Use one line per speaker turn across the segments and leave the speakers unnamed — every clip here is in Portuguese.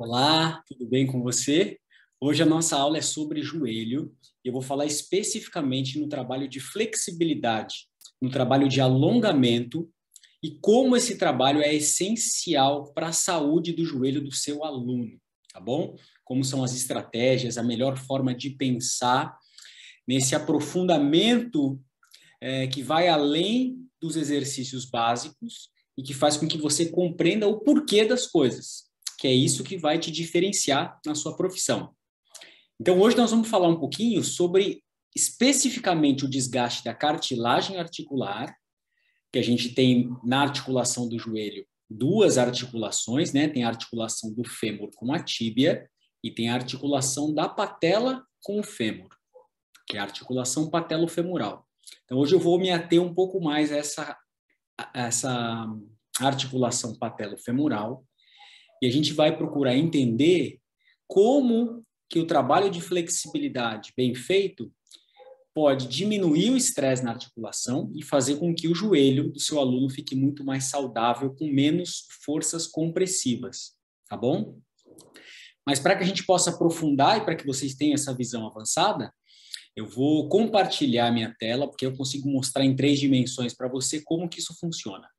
Olá, tudo bem com você? Hoje a nossa aula é sobre joelho e eu vou falar especificamente no trabalho de flexibilidade, no trabalho de alongamento e como esse trabalho é essencial para a saúde do joelho do seu aluno, tá bom? Como são as estratégias, a melhor forma de pensar nesse aprofundamento que vai além dos exercícios básicos e que faz com que você compreenda o porquê das coisas, que é isso que vai te diferenciar na sua profissão. Então, hoje nós vamos falar um pouquinho sobre especificamente o desgaste da cartilagem articular, que a gente tem na articulação do joelho duas articulações, né? Tem a articulação do fêmur com a tíbia e tem a articulação da patela com o fêmur, que é a articulação patelofemoral. Então, hoje eu vou me ater um pouco mais a essa articulação patelofemoral e a gente vai procurar entender como que o trabalho de flexibilidade bem feito pode diminuir o estresse na articulação e fazer com que o joelho do seu aluno fique muito mais saudável, com menos forças compressivas, tá bom? Mas para que a gente possa aprofundar e para que vocês tenham essa visão avançada, eu vou compartilhar minha tela, porque eu consigo mostrar em 3 dimensões para você como que isso funciona,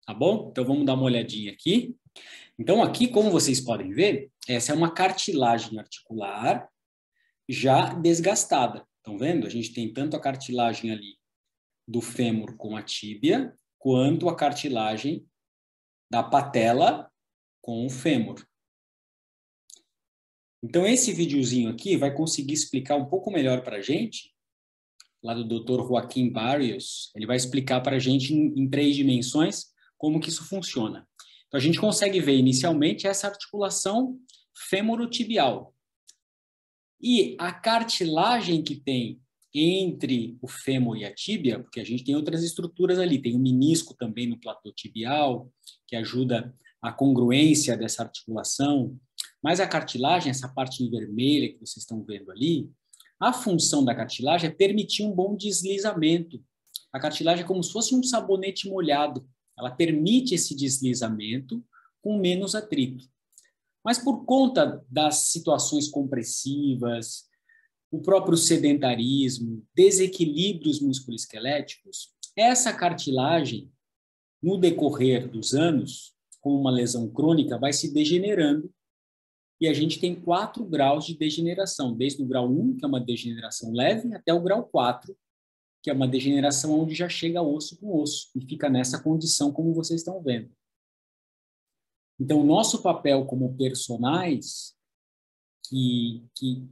tá bom? Então, vamos dar uma olhadinha aqui. Então, aqui, como vocês podem ver, essa é uma cartilagem articular já desgastada. Estão vendo? A gente tem tanto a cartilagem ali do fêmur com a tíbia, quanto a cartilagem da patela com o fêmur. Então, esse videozinho aqui vai conseguir explicar um pouco melhor para a gente, lá do Dr. Joaquim Barrios, ele vai explicar para a gente em 3 dimensões como que isso funciona. Então, a gente consegue ver inicialmente essa articulação femorotibial. E a cartilagem que tem entre o fêmur e a tíbia, porque a gente tem outras estruturas ali, tem o menisco também no platô tibial, que ajuda a congruência dessa articulação, mas a cartilagem, essa parte em vermelha que vocês estão vendo ali, a função da cartilagem é permitir um bom deslizamento. A cartilagem é como se fosse um sabonete molhado, ela permite esse deslizamento com menos atrito. Mas por conta das situações compressivas, o próprio sedentarismo, desequilíbrios musculoesqueléticos, essa cartilagem, no decorrer dos anos, com uma lesão crônica, vai se degenerando e a gente tem 4 graus de degeneração, desde o grau 1, que é uma degeneração leve, até o grau 4, que é uma degeneração onde já chega osso com osso e fica nessa condição como vocês estão vendo. Então, o nosso papel como personagens que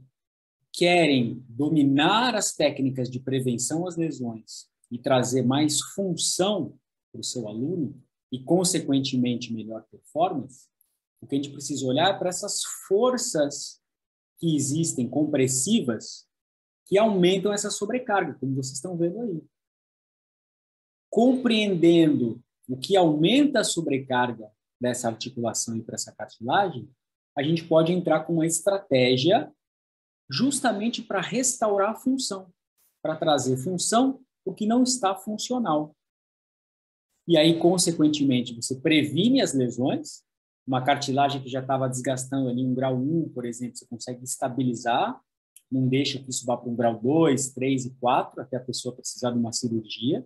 querem dominar as técnicas de prevenção às lesões e trazer mais função para o seu aluno e, consequentemente, melhor performance, o que a gente precisa olhar é para essas forças que existem, compressivas, que aumentam essa sobrecarga, como vocês estão vendo aí. Compreendendo o que aumenta a sobrecarga dessa articulação e para essa cartilagem, a gente pode entrar com uma estratégia justamente para restaurar a função, para trazer função o que não está funcional. E aí, consequentemente, você previne as lesões. Uma cartilagem que já estava desgastando ali um grau 1, por exemplo, você consegue estabilizar, não deixa que isso vá para um grau 2, 3 e 4, até a pessoa precisar de uma cirurgia.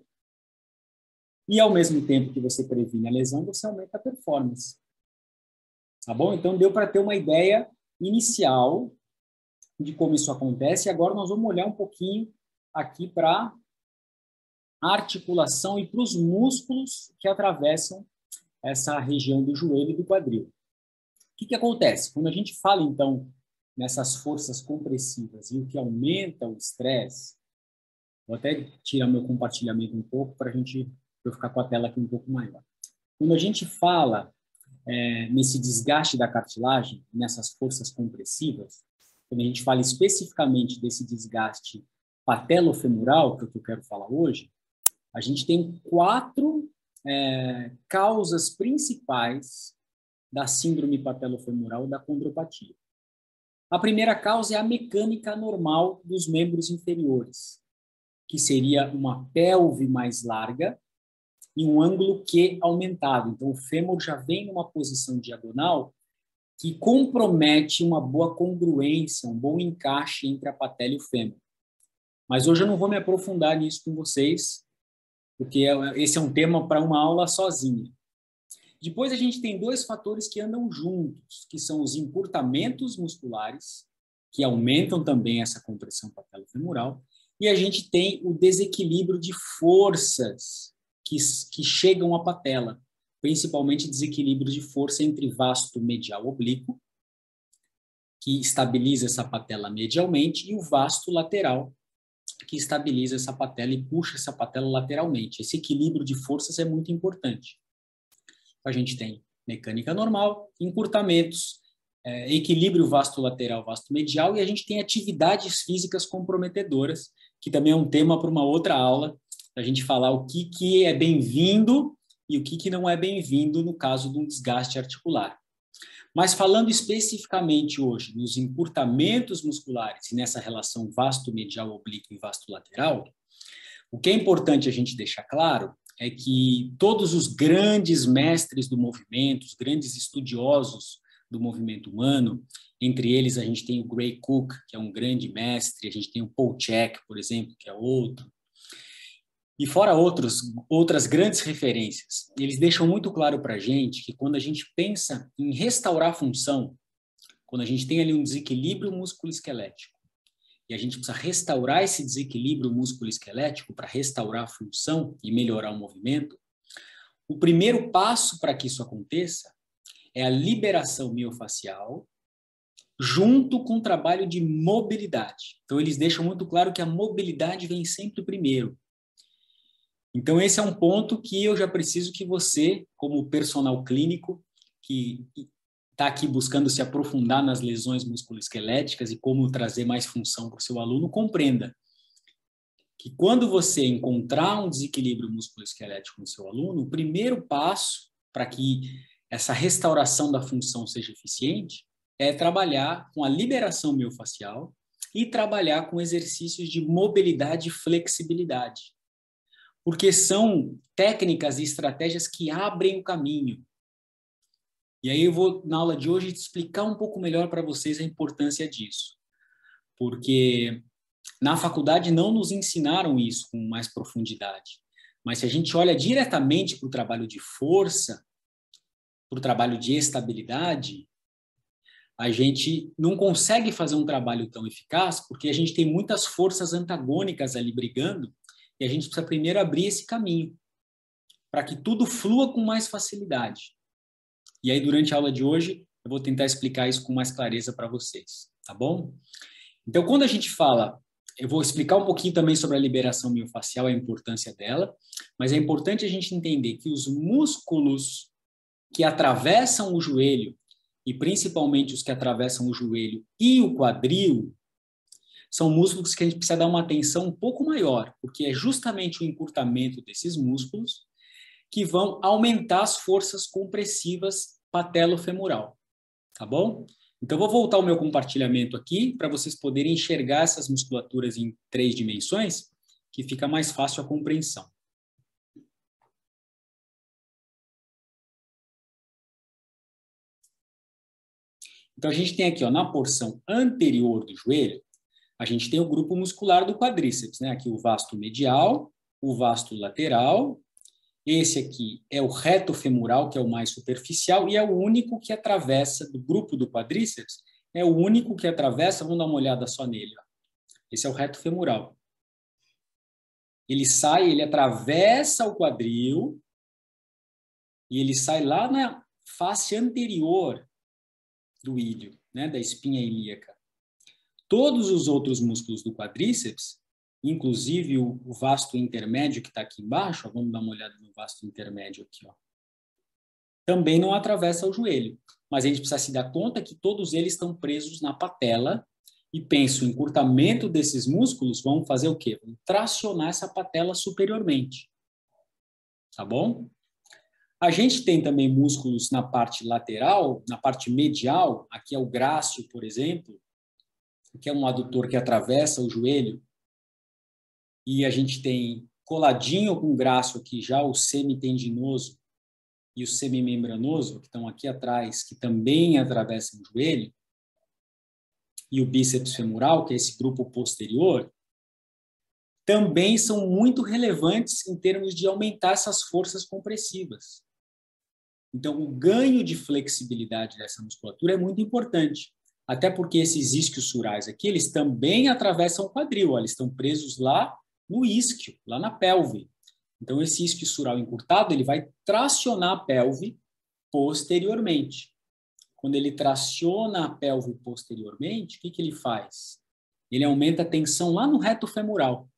E, ao mesmo tempo que você previne a lesão, você aumenta a performance. Tá bom? Então, deu para ter uma ideia inicial de como isso acontece. E agora nós vamos olhar um pouquinho aqui para a articulação e para os músculos que atravessam essa região do joelho e do quadril. O que acontece? Quando a gente fala, então, nessas forças compressivas e o que aumenta o estresse, vou até tirar meu compartilhamento um pouco para eu ficar com a tela aqui um pouco maior. Quando a gente fala nesse desgaste da cartilagem, nessas forças compressivas, quando a gente fala especificamente desse desgaste patelofemoral, que é o que eu quero falar hoje, a gente tem 4 causas principais da síndrome patelofemoral e da condropatia. A primeira causa é a mecânica normal dos membros inferiores, que seria uma pelve mais larga e um ângulo Q aumentado. Então, o fêmur já vem numa posição diagonal que compromete uma boa congruência, um bom encaixe entre a patela e o fêmur. Mas hoje eu não vou me aprofundar nisso com vocês, porque esse é um tema para uma aula sozinha. Depois a gente tem dois fatores que andam juntos, que são os encurtamentos musculares, que aumentam também essa compressão patelofemoral, e a gente tem o desequilíbrio de forças que chegam à patela, principalmente desequilíbrio de força entre vasto medial oblíquo, que estabiliza essa patela medialmente, e o vasto lateral, que estabiliza essa patela e puxa essa patela lateralmente. Esse equilíbrio de forças é muito importante. A gente tem mecânica normal, encurtamentos, equilíbrio vasto lateral, vasto medial, e a gente tem atividades físicas comprometedoras, que também é um tema para uma outra aula, a gente falar o que é bem-vindo e o que não é bem-vindo no caso de um desgaste articular. Mas falando especificamente hoje nos encurtamentos musculares e nessa relação vasto medial oblíquo e vasto lateral, o que é importante a gente deixar claro é que todos os grandes mestres do movimento, os grandes estudiosos do movimento humano, entre eles a gente tem o Gray Cook, que é um grande mestre, a gente tem o Paul Chek, por exemplo, que é outro, e fora outras grandes referências, eles deixam muito claro para a gente que quando a gente pensa em restaurar a função, quando a gente tem ali um desequilíbrio músculo-esquelético, e a gente precisa restaurar esse desequilíbrio músculo-esquelético para restaurar a função e melhorar o movimento, o primeiro passo para que isso aconteça é a liberação miofacial junto com o trabalho de mobilidade. Então, eles deixam muito claro que a mobilidade vem sempre primeiro. Então, esse é um ponto que eu já preciso que você, como personal clínico, que está aqui buscando se aprofundar nas lesões musculoesqueléticas e como trazer mais função para o seu aluno, compreenda que quando você encontrar um desequilíbrio musculoesquelético no seu aluno, o primeiro passo para que essa restauração da função seja eficiente é trabalhar com a liberação miofacial e trabalhar com exercícios de mobilidade e flexibilidade. Porque são técnicas e estratégias que abrem o caminho. E aí eu vou, na aula de hoje, explicar um pouco melhor para vocês a importância disso. Porque na faculdade não nos ensinaram isso com mais profundidade. Mas se a gente olha diretamente para o trabalho de força, para o trabalho de estabilidade, a gente não consegue fazer um trabalho tão eficaz porque a gente tem muitas forças antagônicas ali brigando e a gente precisa primeiro abrir esse caminho para que tudo flua com mais facilidade. E aí, durante a aula de hoje, eu vou tentar explicar isso com mais clareza para vocês, tá bom? Então, quando a gente fala, eu vou explicar um pouquinho também sobre a liberação miofacial, a importância dela, mas é importante a gente entender que os músculos que atravessam o joelho, e principalmente os que atravessam o joelho e o quadril, são músculos que a gente precisa dar uma atenção um pouco maior, porque é justamente o encurtamento desses músculos que vão aumentar as forças compressivas patelofemoral, tá bom? Então, vou voltar o meu compartilhamento aqui para vocês poderem enxergar essas musculaturas em 3 dimensões, que fica mais fácil a compreensão. Então, a gente tem aqui, ó, na porção anterior do joelho, a gente tem o grupo muscular do quadríceps, né? Aqui o vasto medial, o vasto lateral. Esse aqui é o reto femoral, que é o mais superficial, e é o único que atravessa, do grupo do quadríceps, é o único que atravessa, vamos dar uma olhada só nele. Ó. Esse é o reto femoral. Ele sai, ele atravessa o quadril, e ele sai lá na face anterior do ilho, né, da espinha ilíaca. Todos os outros músculos do quadríceps, inclusive o vasto intermédio que está aqui embaixo, ó, vamos dar uma olhada no vasto intermédio aqui, ó, também não atravessa o joelho. Mas a gente precisa se dar conta que todos eles estão presos na patela e penso, o encurtamento desses músculos vão fazer o quê? Vão tracionar essa patela superiormente. Tá bom? A gente tem também músculos na parte lateral, na parte medial, aqui é o grácil, por exemplo, que é um adutor que atravessa o joelho, e a gente tem coladinho com o grácio aqui já o semitendinoso, e o semimembranoso, que estão aqui atrás, que também atravessam o joelho, e o bíceps femoral, que é esse grupo posterior, também são muito relevantes em termos de aumentar essas forças compressivas. Então, o ganho de flexibilidade dessa musculatura é muito importante, até porque esses isquiosurais aqui, eles também atravessam o quadril, eles estão presos lá no isquio, lá na pelve. Então, esse isquiosural encurtado, ele vai tracionar a pelve posteriormente. Quando ele traciona a pelve posteriormente, o que ele faz? Ele aumenta a tensão lá no reto femoral.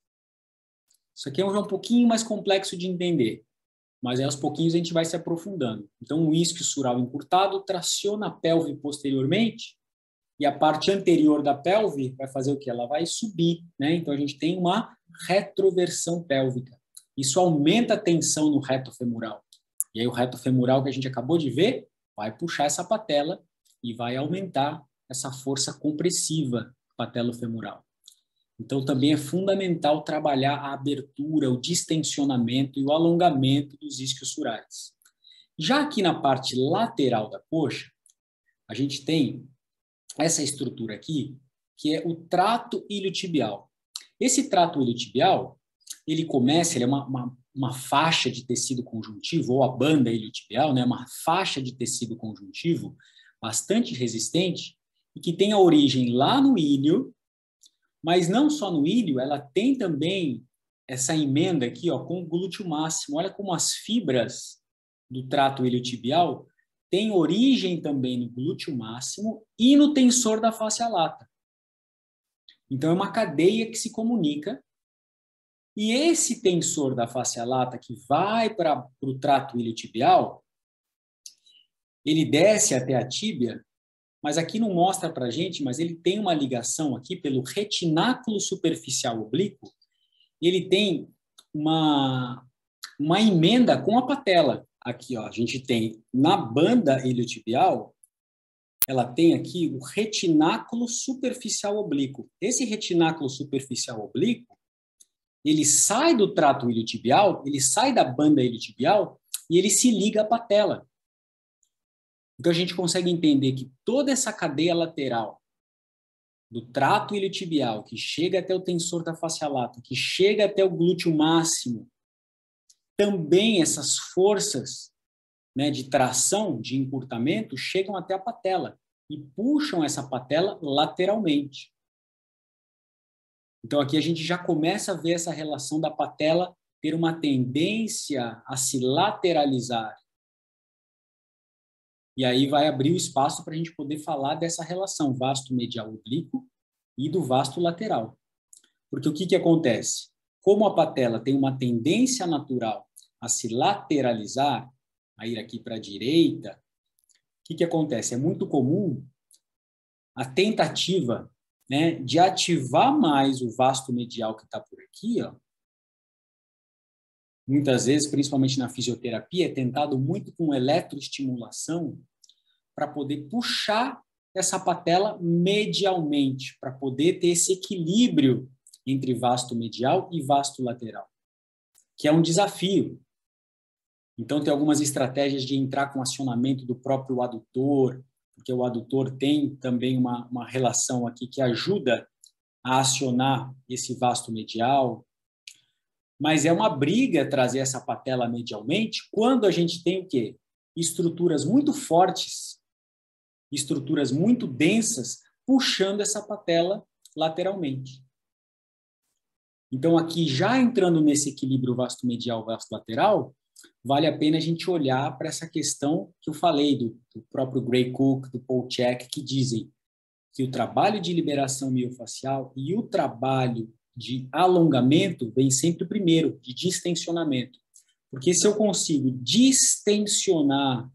Isso aqui é um pouquinho mais complexo de entender, mas aí aos pouquinhos a gente vai se aprofundando. Então, o isquiosural encurtado traciona a pelve posteriormente e a parte anterior da pelve vai fazer o quê? Ela vai subir, né? Então, a gente tem uma retroversão pélvica. Isso aumenta a tensão no reto femoral. E aí o reto femoral que a gente acabou de ver vai puxar essa patela e vai aumentar essa força compressiva patelofemoral. Então, também é fundamental trabalhar a abertura, o distensionamento e o alongamento dos isquiosurais. Já aqui na parte lateral da coxa, a gente tem essa estrutura aqui, que é o trato iliotibial. Esse trato iliotibial, ele é uma faixa de tecido conjuntivo, ou a banda iliotibial, né, uma faixa de tecido conjuntivo bastante resistente e que tem a origem lá no ilho, mas não só no ilho, ela tem também essa emenda aqui, ó, com o glúteo máximo. Olha como as fibras do trato iliotibial têm origem também no glúteo máximo e no tensor da fáscia lata. Então, é uma cadeia que se comunica. E esse tensor da fáscia lata que vai para o trato iliotibial, ele desce até a tíbia, mas aqui não mostra para a gente, mas ele tem uma ligação aqui pelo retináculo superficial oblíquo, ele tem uma emenda com a patela. Aqui, ó, a gente tem na banda iliotibial, ela tem aqui o retináculo superficial oblíquo. Esse retináculo superficial oblíquo, ele sai do trato iliotibial, ele sai da banda iliotibial e ele se liga à patela. Então, a gente consegue entender que toda essa cadeia lateral do trato iliotibial, que chega até o tensor da fáscia lata, que chega até o glúteo máximo, também essas forças, né, de tração, de encurtamento, chegam até a patela e puxam essa patela lateralmente. Então, aqui a gente já começa a ver essa relação da patela ter uma tendência a se lateralizar. E aí vai abrir o espaço para a gente poder falar dessa relação vasto medial oblíquo e do vasto lateral. Porque o que acontece? Como a patela tem uma tendência natural a se lateralizar, a ir aqui para a direita, o que acontece? É muito comum a tentativa, né, de ativar mais o vasto medial que está por aqui, ó. Muitas vezes, principalmente na fisioterapia, é tentado muito com eletroestimulação para poder puxar essa patela medialmente, para poder ter esse equilíbrio entre vasto medial e vasto lateral, que é um desafio. Então, tem algumas estratégias de entrar com acionamento do próprio adutor, porque o adutor tem também uma relação aqui que ajuda a acionar esse vasto medial. Mas é uma briga trazer essa patela medialmente quando a gente tem o quê? Estruturas muito fortes, estruturas muito densas, puxando essa patela lateralmente. Então, aqui, já entrando nesse equilíbrio vasto medial, vasto lateral, vale a pena a gente olhar para essa questão que eu falei do próprio Gray Cook, do Paul Chek, que dizem que o trabalho de liberação miofascial e o trabalho de alongamento vem sempre primeiro, de distensionamento. Porque se eu consigo distensionar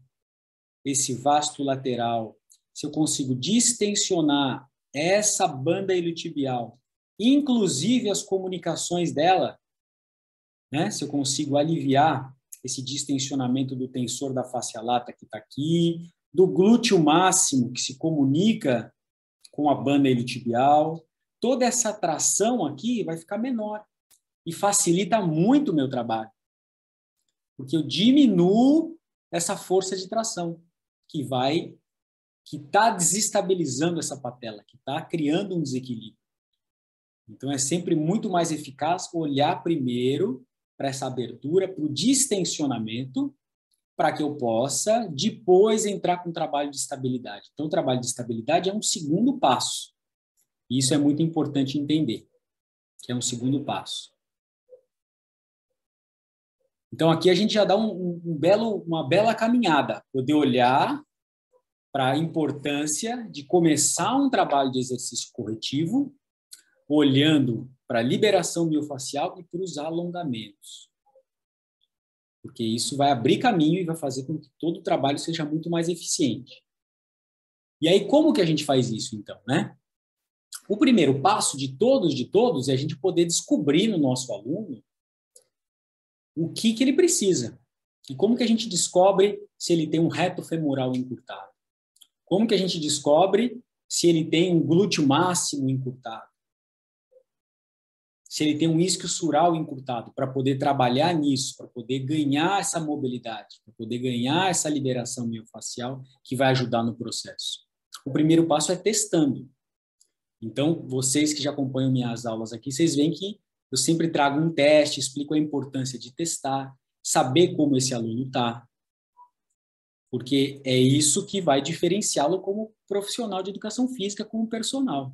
esse vasto lateral, se eu consigo distensionar essa banda iliotibial, inclusive as comunicações dela, né? Se eu consigo aliviar esse distensionamento do tensor da fáscia lata que está aqui, do glúteo máximo que se comunica com a banda iliotibial, toda essa tração aqui vai ficar menor e facilita muito o meu trabalho. Porque eu diminuo essa força de tração que está desestabilizando essa patela, que está criando um desequilíbrio. Então, é sempre muito mais eficaz olhar primeiro para essa abertura, para o distensionamento, para que eu possa depois entrar com o trabalho de estabilidade. Então, o trabalho de estabilidade é um segundo passo. E isso é muito importante entender, que é um segundo passo. Então, aqui a gente já dá uma bela caminhada, poder olhar para a importância de começar um trabalho de exercício corretivo, olhando para a liberação miofascial e para os alongamentos. Porque isso vai abrir caminho e vai fazer com que todo o trabalho seja muito mais eficiente. E aí, como que a gente faz isso, então, né? O primeiro passo de todos, é a gente poder descobrir no nosso aluno o que ele precisa. E como que a gente descobre se ele tem um reto femoral encurtado? Como que a gente descobre se ele tem um glúteo máximo encurtado? Se ele tem um isquio sural encurtado, para poder trabalhar nisso, para poder ganhar essa mobilidade, para poder ganhar essa liberação miofascial que vai ajudar no processo. O primeiro passo é testando. Então, vocês que já acompanham minhas aulas aqui, vocês veem que eu sempre trago um teste, explico a importância de testar, saber como esse aluno está, porque é isso que vai diferenciá-lo como profissional de educação física, como personal.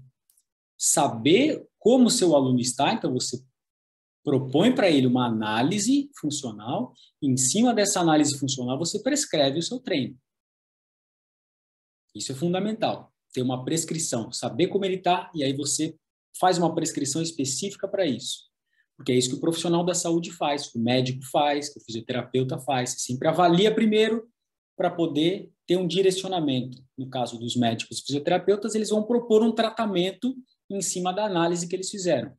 Saber como o seu aluno está, então você propõe para ele uma análise funcional, e em cima dessa análise funcional você prescreve o seu treino. Isso é fundamental, ter uma prescrição, saber como ele está, e aí você faz uma prescrição específica para isso. Porque é isso que o profissional da saúde faz, que o médico faz, que o fisioterapeuta faz. Você sempre avalia primeiro para poder ter um direcionamento. No caso dos médicos e fisioterapeutas, eles vão propor um tratamento em cima da análise que eles fizeram.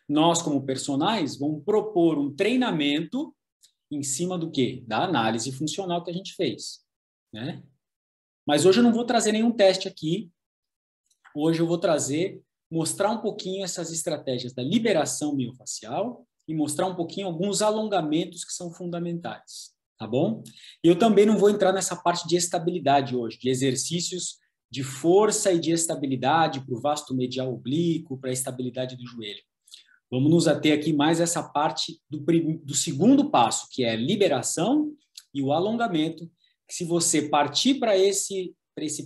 Nós, como personagens, vamos propor um treinamento em cima do quê? Da análise funcional que a gente fez, né? Mas hoje eu não vou trazer nenhum teste aqui. Hoje eu vou mostrar um pouquinho essas estratégias da liberação miofascial e mostrar um pouquinho alguns alongamentos que são fundamentais, tá bom? E eu também não vou entrar nessa parte de estabilidade hoje, de exercícios de força e de estabilidade para o vasto medial oblíquo, para a estabilidade do joelho. Vamos nos ater aqui mais essa parte do segundo passo, que é liberação e o alongamento. Se você partir para esse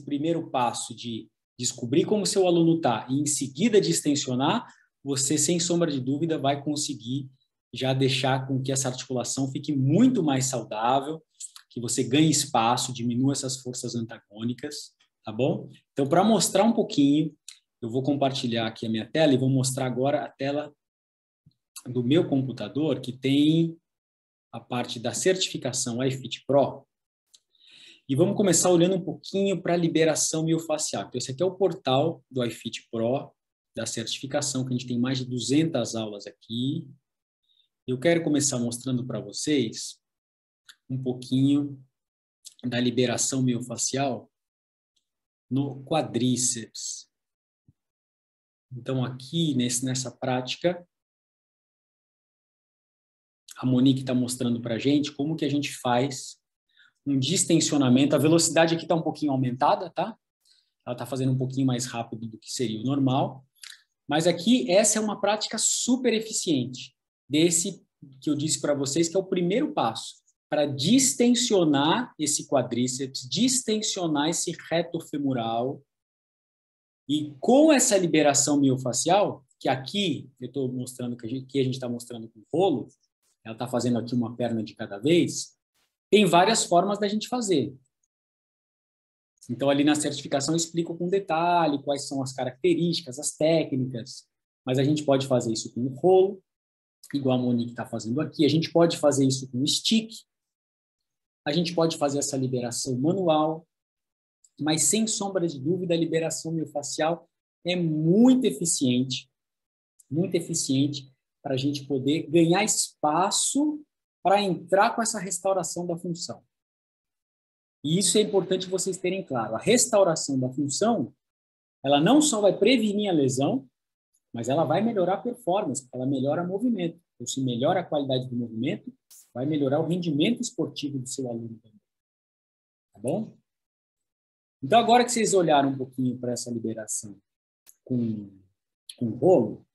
primeiro passo de descobrir como seu aluno está e em seguida distensionar, você, sem sombra de dúvida, vai conseguir já deixar com que essa articulação fique muito mais saudável, que você ganhe espaço, diminua essas forças antagônicas, tá bom? Então, para mostrar um pouquinho, eu vou compartilhar aqui a minha tela e vou mostrar agora a tela do meu computador, que tem a parte da certificação iFit Pro. E vamos começar olhando um pouquinho para a liberação miofascial. Então, esse aqui é o portal do iFit Pro, da certificação, que a gente tem mais de 200 aulas aqui. Eu quero começar mostrando para vocês um pouquinho da liberação miofascial no quadríceps. Então, aqui nessa prática, a Monique está mostrando para a gente como que a gente faz um distensionamento. A velocidade aqui está um pouquinho aumentada, tá? Ela está fazendo um pouquinho mais rápido do que seria o normal. Mas aqui, essa é uma prática super eficiente, desse que eu disse para vocês, que é o primeiro passo, para distensionar esse quadríceps, distensionar esse reto femoral. E com essa liberação miofascial, que aqui eu estou mostrando, que a gente está mostrando com o rolo, ela está fazendo aqui uma perna de cada vez, tem várias formas da gente fazer. Então, ali na certificação eu explico com detalhe quais são as características, as técnicas, mas a gente pode fazer isso com o rolo, igual a Monique está fazendo aqui, a gente pode fazer isso com o stick, a gente pode fazer essa liberação manual, mas sem sombra de dúvida a liberação miofascial é muito eficiente para a gente poder ganhar espaço para entrar com essa restauração da função. E isso é importante vocês terem claro. A restauração da função, ela não só vai prevenir a lesão, mas ela vai melhorar a performance, ela melhora o movimento. Então, se melhora a qualidade do movimento, vai melhorar o rendimento esportivo do seu aluno também. Tá bom? Então, agora que vocês olharam um pouquinho para essa liberação com rolo,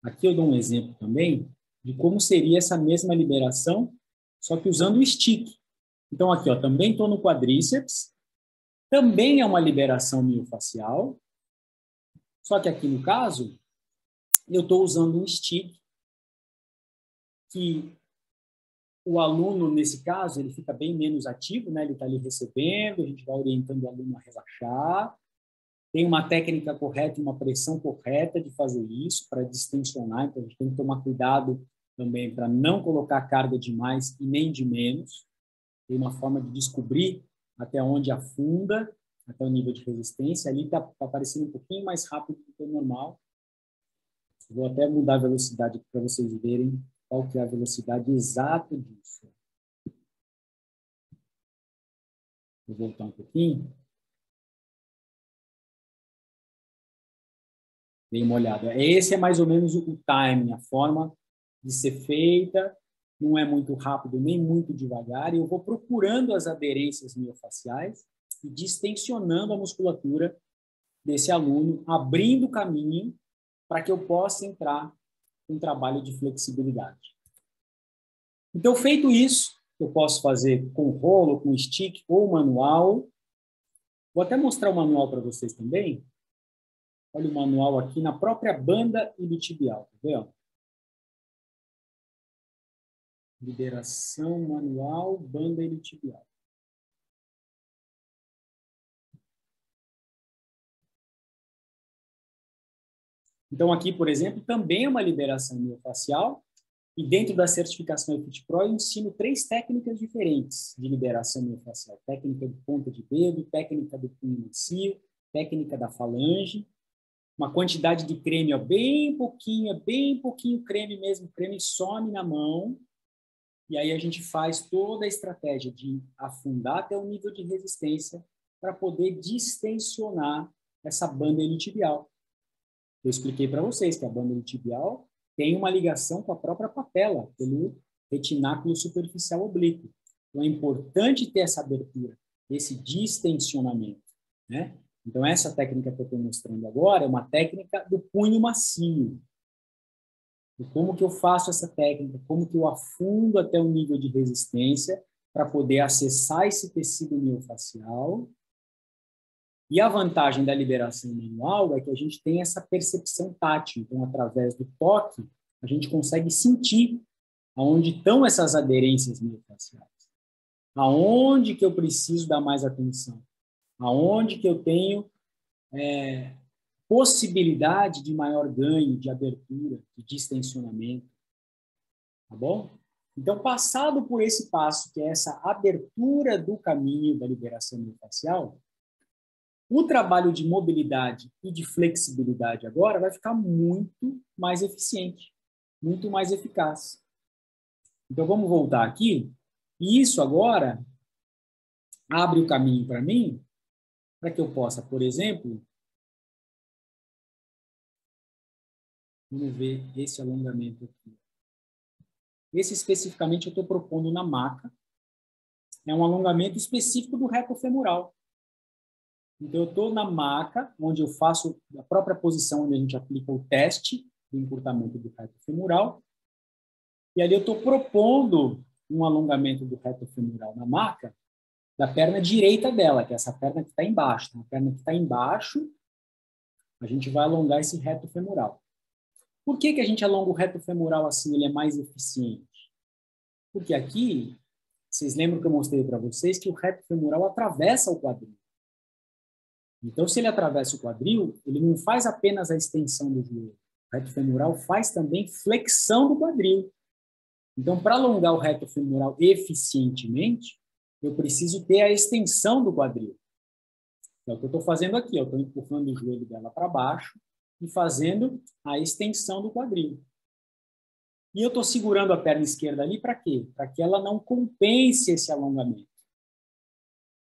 aqui eu dou um exemplo também de como seria essa mesma liberação, só que usando o stick. Então, aqui, ó, também estou no quadríceps, também é uma liberação miofascial, só que aqui no caso, eu estou usando um stick que o aluno, nesse caso, ele fica bem menos ativo, né? Ele está ali recebendo, a gente vai orientando o aluno a relaxar. Tem uma técnica correta e uma pressão correta de fazer isso para distensionar, então a gente tem que tomar cuidado também para não colocar carga de mais e nem de menos. Tem uma forma de descobrir até onde afunda, até o nível de resistência. Ali está aparecendo um pouquinho mais rápido do que o normal. Vou até mudar a velocidade para vocês verem qual que é a velocidade exata disso. Vou voltar um pouquinho. Dê uma olhada. Esse é mais ou menos o timing, a forma de ser feita. Não é muito rápido nem muito devagar. E eu vou procurando as aderências miofaciais e distensionando a musculatura desse aluno, abrindo o caminho para que eu possa entrar em um trabalho de flexibilidade. Então, feito isso, eu posso fazer com rolo, com stick ou manual. Vou até mostrar o manual para vocês também. Olha o manual aqui na própria banda iliotibial, tá vendo? Liberação manual, banda iliotibial. Então, aqui, por exemplo, também é uma liberação miofascial. E dentro da certificação EFIT Pro, eu ensino 3 técnicas diferentes de liberação miofascial. Técnica de ponta de dedo, técnica do punho macio, técnica da falange. Uma quantidade de creme, ó, bem pouquinho creme mesmo, creme some na mão. E aí a gente faz toda a estratégia de afundar até o nível de resistência para poder distensionar essa banda iliotibial. Eu expliquei para vocês que a banda iliotibial tem uma ligação com a própria patela, pelo retináculo superficial oblíquo. Então, é importante ter essa abertura, esse distensionamento, né? Então, essa técnica que eu estou mostrando agora é uma técnica do punho macio. E como que eu faço essa técnica? Como que eu afundo até o nível de resistência para poder acessar esse tecido miofacial. E a vantagem da liberação manual é que a gente tem essa percepção tátil. Então, através do toque, a gente consegue sentir aonde estão essas aderências miofaciais. Aonde que eu preciso dar mais atenção. Aonde que eu tenho possibilidade de maior ganho, de abertura, de distensionamento. Tá bom? Então, passado por esse passo, que é essa abertura do caminho da liberação miofascial, o trabalho de mobilidade e de flexibilidade agora vai ficar muito mais eficiente, muito mais eficaz. Então, vamos voltar aqui. E isso agora abre o caminho para mim, para que eu possa, por exemplo, vamos ver esse alongamento aqui. Esse especificamente eu estou propondo na maca. É um alongamento específico do reto femoral. Então, eu estou na maca, onde eu faço a própria posição onde a gente aplica o teste do encurtamento do reto femoral. E ali eu estou propondo um alongamento do reto femoral na maca da perna direita dela, que é essa perna que está embaixo. Então, a perna que está embaixo, a gente vai alongar esse reto femoral. Por que a gente alonga o reto femoral assim? Ele é mais eficiente. Porque aqui, vocês lembram que eu mostrei para vocês que o reto femoral atravessa o quadril. Então, se ele atravessa o quadril, ele não faz apenas a extensão do joelho. O reto femoral faz também flexão do quadril. Então, para alongar o reto femoral eficientemente, eu preciso ter a extensão do quadril. É o que eu estou fazendo aqui. Eu estou empurrando o joelho dela para baixo e fazendo a extensão do quadril. E eu estou segurando a perna esquerda ali para quê? Para que ela não compense esse alongamento.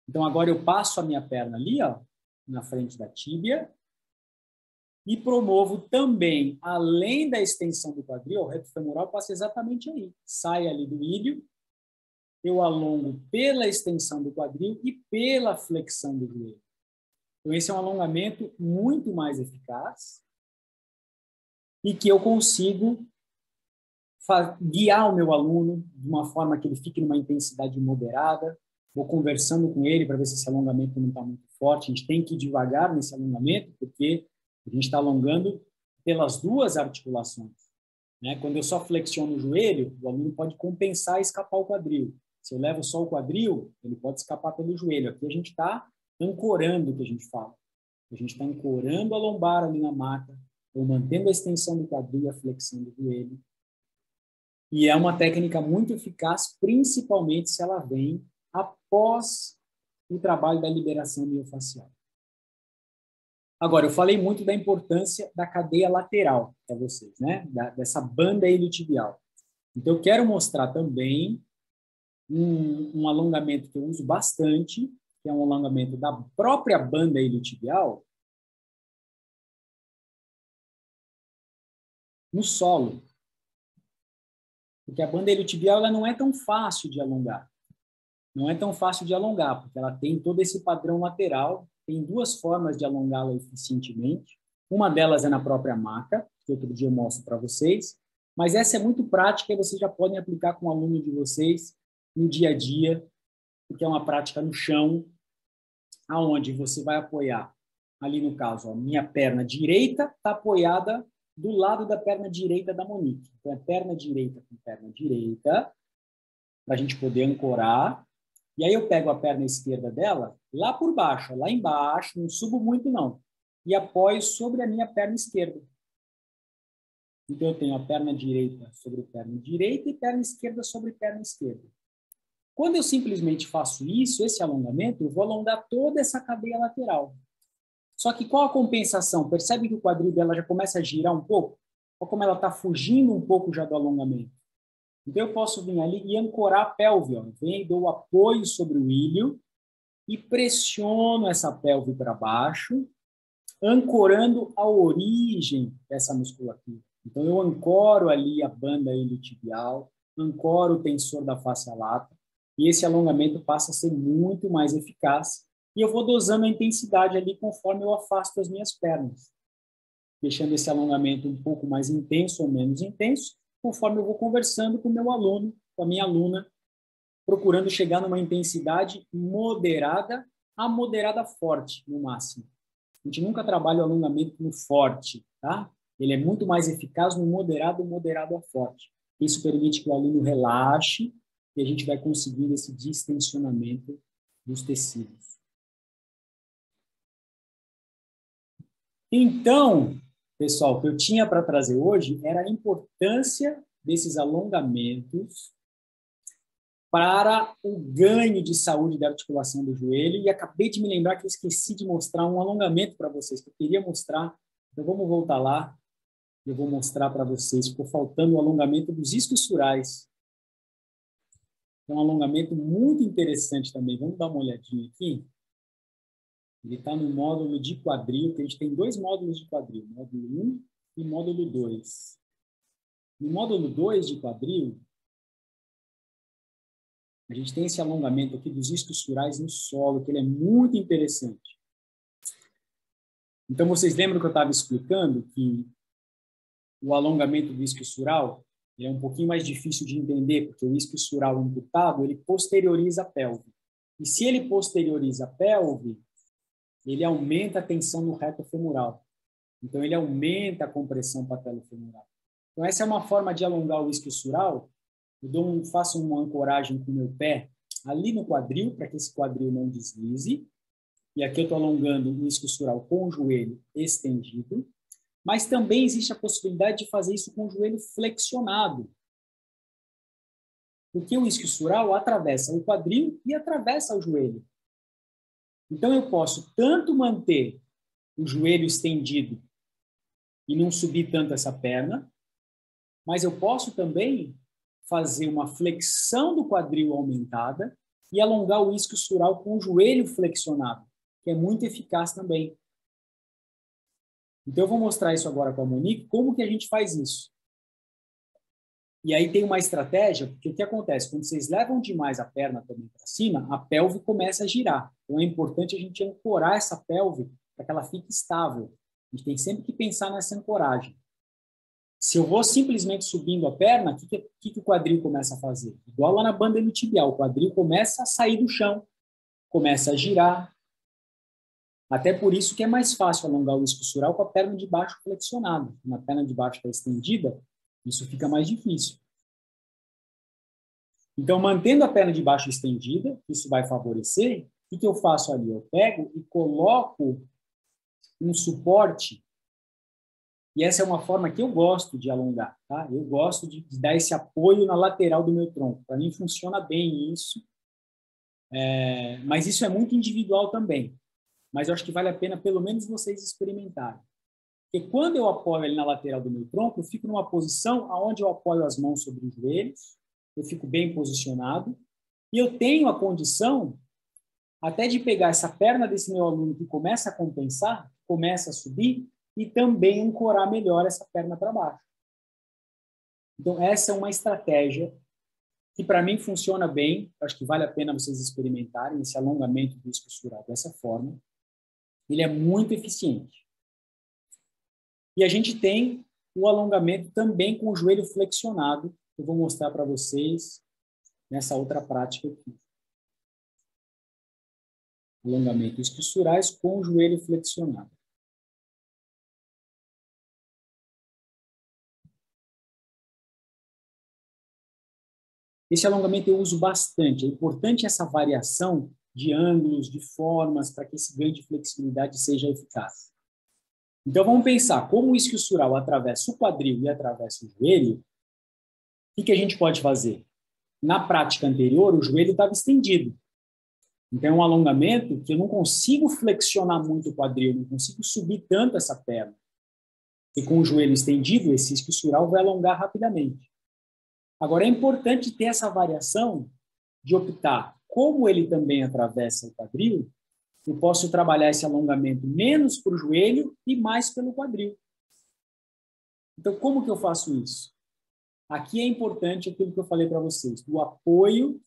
Então, agora eu passo a minha perna ali, ó, na frente da tíbia, e promovo também, além da extensão do quadril, o reto femoral passa exatamente aí. Sai ali do ilho, eu alongo pela extensão do quadril e pela flexão do joelho. Então, esse é um alongamento muito mais eficaz e que eu consigo guiar o meu aluno de uma forma que ele fique numa intensidade moderada. Vou conversando com ele para ver se esse alongamento não está muito forte. A gente tem que ir devagar nesse alongamento, porque a gente está alongando pelas duas articulações, né? Quando eu só flexiono o joelho, o aluno pode compensar e escapar o quadril. Se eu levo só o quadril, ele pode escapar pelo joelho. Aqui a gente está ancorando o que a gente fala. A gente está ancorando a lombar ali na maca, ou mantendo a extensão do quadril e a flexão do joelho. E é uma técnica muito eficaz, principalmente se ela vem após o trabalho da liberação miofascial. Agora, eu falei muito da importância da cadeia lateral para vocês, né? Dessa banda iliotibial. Então, eu quero mostrar também um alongamento que eu uso bastante, que é um alongamento da própria banda iliotibial no solo. Porque a banda iliotibial ela não é tão fácil de alongar. Não é tão fácil de alongar, porque ela tem todo esse padrão lateral. Tem duas formas de alongá-la eficientemente. Uma delas é na própria maca, que outro dia eu mostro para vocês. Mas essa é muito prática e vocês já podem aplicar com o aluno de vocês no dia a dia, porque é uma prática no chão, aonde você vai apoiar, ali no caso, a minha perna direita está apoiada do lado da perna direita da Monique. Então, é perna direita com perna direita, para a gente poder ancorar. E aí eu pego a perna esquerda dela, lá por baixo, lá embaixo, não subo muito não, e apoio sobre a minha perna esquerda. Então, eu tenho a perna direita sobre perna direita e perna esquerda sobre perna esquerda. Quando eu simplesmente faço isso, esse alongamento, eu vou alongar toda essa cadeia lateral. Só que qual a compensação? Percebe que o quadril dela já começa a girar um pouco? Olha como ela está fugindo um pouco já do alongamento. Então, eu posso vir ali e ancorar a pelve. Ó. Venho, dou apoio sobre o ilho e pressiono essa pelve para baixo, ancorando a origem dessa musculatura. Então, eu ancoro ali a banda iliotibial, ancoro o tensor da face lata, e esse alongamento passa a ser muito mais eficaz. E eu vou dosando a intensidade ali conforme eu afasto as minhas pernas, deixando esse alongamento um pouco mais intenso ou menos intenso, conforme eu vou conversando com o meu aluno, com a minha aluna, procurando chegar numa intensidade moderada a moderada forte, no máximo. A gente nunca trabalha o alongamento no forte, tá? Ele é muito mais eficaz no moderado a forte. Isso permite que o aluno relaxe e a gente vai conseguir esse distensionamento dos tecidos. Então, pessoal, o que eu tinha para trazer hoje era a importância desses alongamentos para o ganho de saúde da articulação do joelho. E acabei de me lembrar que eu esqueci de mostrar um alongamento para vocês, que eu queria mostrar. Então, vamos voltar lá. Eu vou mostrar para vocês. Ficou faltando o alongamento dos isquiosurais. É um alongamento muito interessante também. Vamos dar uma olhadinha aqui. Ele está no módulo de quadril, que a gente tem dois módulos de quadril, módulo 1 e módulo 2. No módulo 2 de quadril, a gente tem esse alongamento aqui dos isquiosurais no solo, que ele é muito interessante. Então, vocês lembram que eu estava explicando que o alongamento do isquiosural é um pouquinho mais difícil de entender, porque o isquiosural imputado, ele posterioriza a pelve. E se ele posterioriza a pelve, ele aumenta a tensão no reto femoral. Então, ele aumenta a compressão patelofemoral. Então, essa é uma forma de alongar o isquiosural. Eu faço uma ancoragem com o meu pé ali no quadril, para que esse quadril não deslize. E aqui eu estou alongando o isquiosural com o joelho estendido. Mas também existe a possibilidade de fazer isso com o joelho flexionado. Porque o isquiosural atravessa o quadril e atravessa o joelho. Então, eu posso tanto manter o joelho estendido e não subir tanto essa perna, mas eu posso também fazer uma flexão do quadril aumentada e alongar o isquiosural com o joelho flexionado, que é muito eficaz também. Então, eu vou mostrar isso agora com a Monique, como que a gente faz isso. E aí tem uma estratégia, porque o que acontece? Quando vocês levam demais a perna também para cima, a pelve começa a girar. Então é importante a gente ancorar essa pelve para que ela fique estável. A gente tem sempre que pensar nessa ancoragem. Se eu vou simplesmente subindo a perna, o que o quadril começa a fazer? Igual lá na banda iliotibial, o quadril começa a sair do chão, começa a girar. Até por isso que é mais fácil alongar o isquiosural com a perna de baixo flexionada. Quando a perna de baixo está estendida, isso fica mais difícil. Então, mantendo a perna de baixo estendida, isso vai favorecer. O que eu faço ali? Eu pego e coloco um suporte. E essa é uma forma que eu gosto de alongar, tá? Eu gosto de dar esse apoio na lateral do meu tronco. Para mim funciona bem isso. Mas isso é muito individual também. Mas eu acho que vale a pena pelo menos vocês experimentarem. Porque quando eu apoio ali na lateral do meu tronco, eu fico numa posição onde eu apoio as mãos sobre os joelhos, eu fico bem posicionado, e eu tenho a condição até de pegar essa perna desse meu aluno que começa a compensar, começa a subir, e também ancorar melhor essa perna para baixo. Então, essa é uma estratégia que, para mim, funciona bem. Acho que vale a pena vocês experimentarem esse alongamento do isquiosural dessa forma. Ele é muito eficiente. E a gente tem o alongamento também com o joelho flexionado, que eu vou mostrar para vocês nessa outra prática aqui. Alongamento isquiosurais com o joelho flexionado. Esse alongamento eu uso bastante. É importante essa variação de ângulos, de formas, para que esse ganho de flexibilidade seja eficaz. Então, vamos pensar, como o isquiosural atravessa o quadril e atravessa o joelho, o que a gente pode fazer? Na prática anterior, o joelho estava estendido. Então, é um alongamento que eu não consigo flexionar muito o quadril, não consigo subir tanto essa perna. E com o joelho estendido, esse isquiosural vai alongar rapidamente. Agora, é importante ter essa variação de optar, como ele também atravessa o quadril, eu posso trabalhar esse alongamento menos para o joelho e mais pelo quadril. Então, como que eu faço isso? Aqui é importante aquilo que eu falei para vocês, do apoio,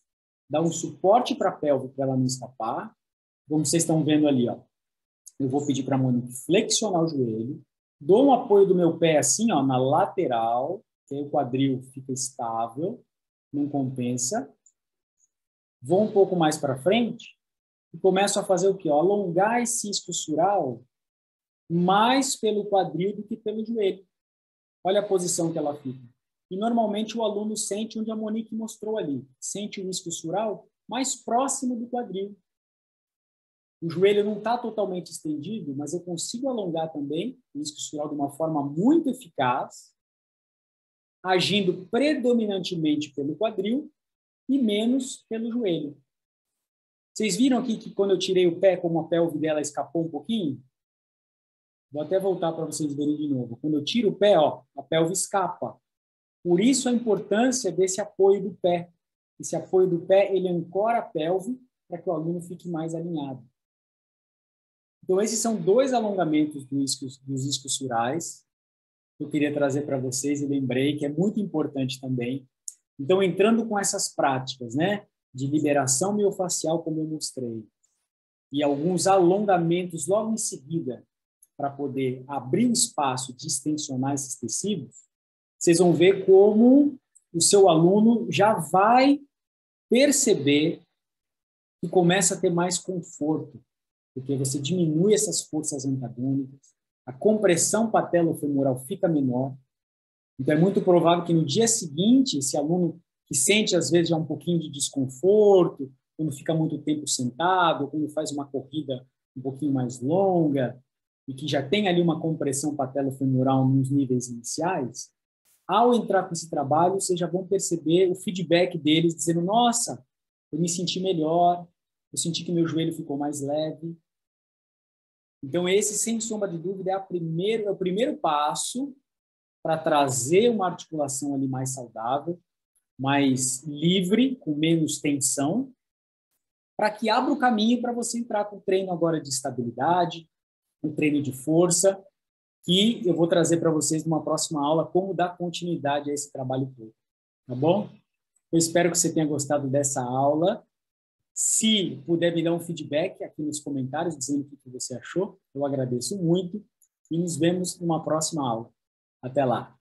dar um suporte para a pelve para ela não escapar. Como vocês estão vendo ali, ó, eu vou pedir para a Monique flexionar o joelho, dou um apoio do meu pé assim, ó, na lateral, que aí o quadril fica estável, não compensa. Vou um pouco mais para frente e começo a fazer o quê? Alongar esse isquiosural mais pelo quadril do que pelo joelho. Olha a posição que ela fica. E normalmente o aluno sente onde a Monique mostrou ali. Sente o isquiosural mais próximo do quadril. O joelho não está totalmente estendido, mas eu consigo alongar também o isquiosural de uma forma muito eficaz, agindo predominantemente pelo quadril e menos pelo joelho. Vocês viram aqui que quando eu tirei o pé, como a pelve dela escapou um pouquinho? Vou até voltar para vocês verem de novo. Quando eu tiro o pé, ó, a pelve escapa. Por isso a importância desse apoio do pé. Esse apoio do pé, ele ancora a pelve para que o aluno fique mais alinhado. Então, esses são dois alongamentos dos isquiosurais que eu queria trazer para vocês e lembrei que é muito importante também. Então, entrando com essas práticas, né, de liberação miofascial, como eu mostrei, e alguns alongamentos logo em seguida, para poder abrir o espaço de extensionar esses tecidos, vocês vão ver como o seu aluno já vai perceber que começa a ter mais conforto, porque você diminui essas forças antagônicas, a compressão patelofemoral fica menor. Então, é muito provável que no dia seguinte, esse aluno que sente, às vezes, já um pouquinho de desconforto, quando fica muito tempo sentado, quando faz uma corrida um pouquinho mais longa, e que já tem ali uma compressão patelofemoral nos níveis iniciais, ao entrar com esse trabalho, vocês já vão perceber o feedback deles, dizendo, nossa, eu me senti melhor, eu senti que meu joelho ficou mais leve. Então, esse, sem sombra de dúvida, é o primeiro passo para trazer uma articulação ali mais saudável, mais livre, com menos tensão, para que abra o caminho para você entrar com o treino agora de estabilidade, um treino de força, que eu vou trazer para vocês numa próxima aula como dar continuidade a esse trabalho todo. tá bom? Eu espero que você tenha gostado dessa aula. Se puder me dar um feedback aqui nos comentários, dizendo o que você achou, eu agradeço muito e nos vemos numa próxima aula. Até lá!